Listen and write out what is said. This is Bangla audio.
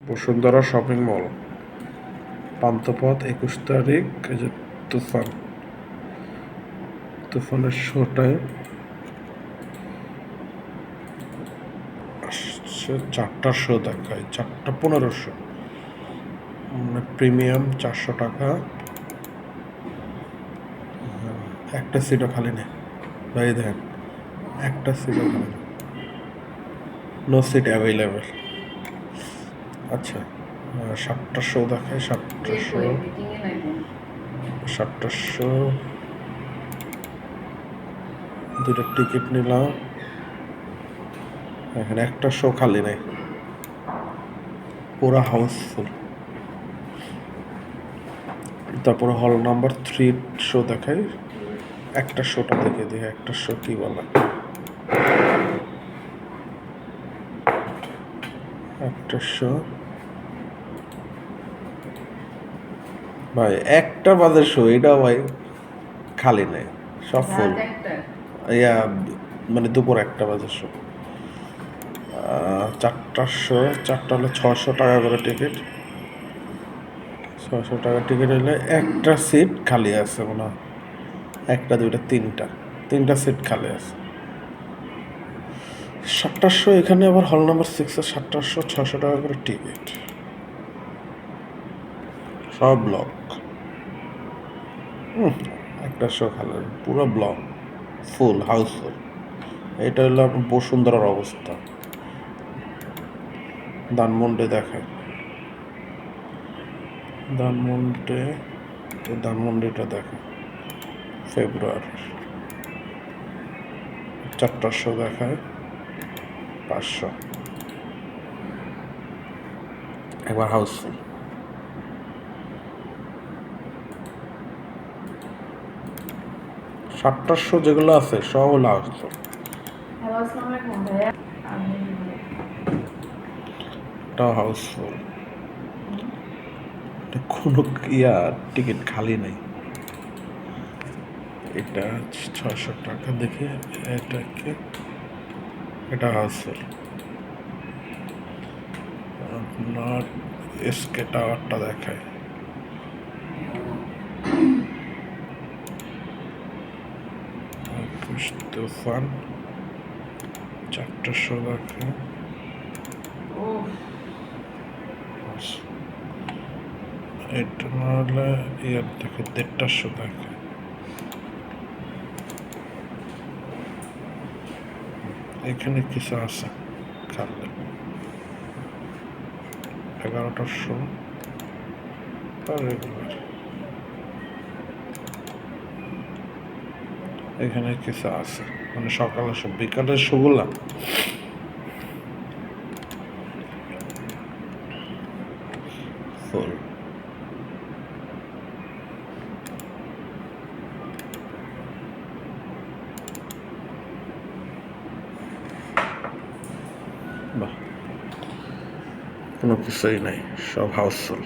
বসুন্ধরা শপিং মল, পান্থপথ, 21 তারিখ। এই যে তুফানের শোটায় আসছে 4টার শো দেখায়, 4:15 মানে প্রিমিয়াম 400 টাকা। একটা সিটও খালি নেই ভাই, দেখেন একটা সিটও খালি নেই, নো সিট অ্যাভেলেবেল। আচ্ছা, 7টার শো দেখায়, 7টার শো দুটো টিকিট নিলাম, এখানে একটা শো খালি নেই, পুরো হাউসফুল। তারপরে হল নাম্বার 3 শো দেখাই, একটা শোটা দেখে দিই, একটা শো কি বলে, একটা শো ভাই 1টা বাজে শো, এটা ভাই খালি নেই, সব ফুল। ইয়া মানে দুপুর 1টা বাজে শো। 4টার শো, 4টা হলে 600 টাকা করে টিকিট, 600 টাকা টিকিট হলে একটা সিট খালি আছে মনে হয়, একটা দুইটা তিনটা সিট খালি আছে। 7টার শো এখানে আবার হল নাম্বার 6 এর 7টার শো 600 টাকা করে টিকিট, সব ব্লক। একটা শো খালি, পুরো ব্লক ফুল, হাউসফুল। এটা হলো বসুন্ধরার অবস্থা। ধানমন্ডি দেখায়, ধানমন্ডিটা দেখে ফেব্রুয়ারি। 4টার শো দেখায় 500, একবার হাউসফুল। 7টার শো যেগুলো আছে সব হলো হাউসফুল। এটাও হাউসফুল, কোনো টিকিট খালি নাই। এটা 600 টাকা দেখে, এটা হাউসফুল। আপনার এসকে টাওয়ারটা দেখায়, তুফান 4টার শো দেখায়, এটা নাহলে ইয়ার দেখে 1:30টার শো দেখায়। এখানে কিছু আছে খালি, 11টার শো রেগুলার, এখানে কিছু আছে মানে সকালের শো, বিকালের শোগুলা ফুল। বাহ, কোনো কিছুই নাই, সব হাউসফুল।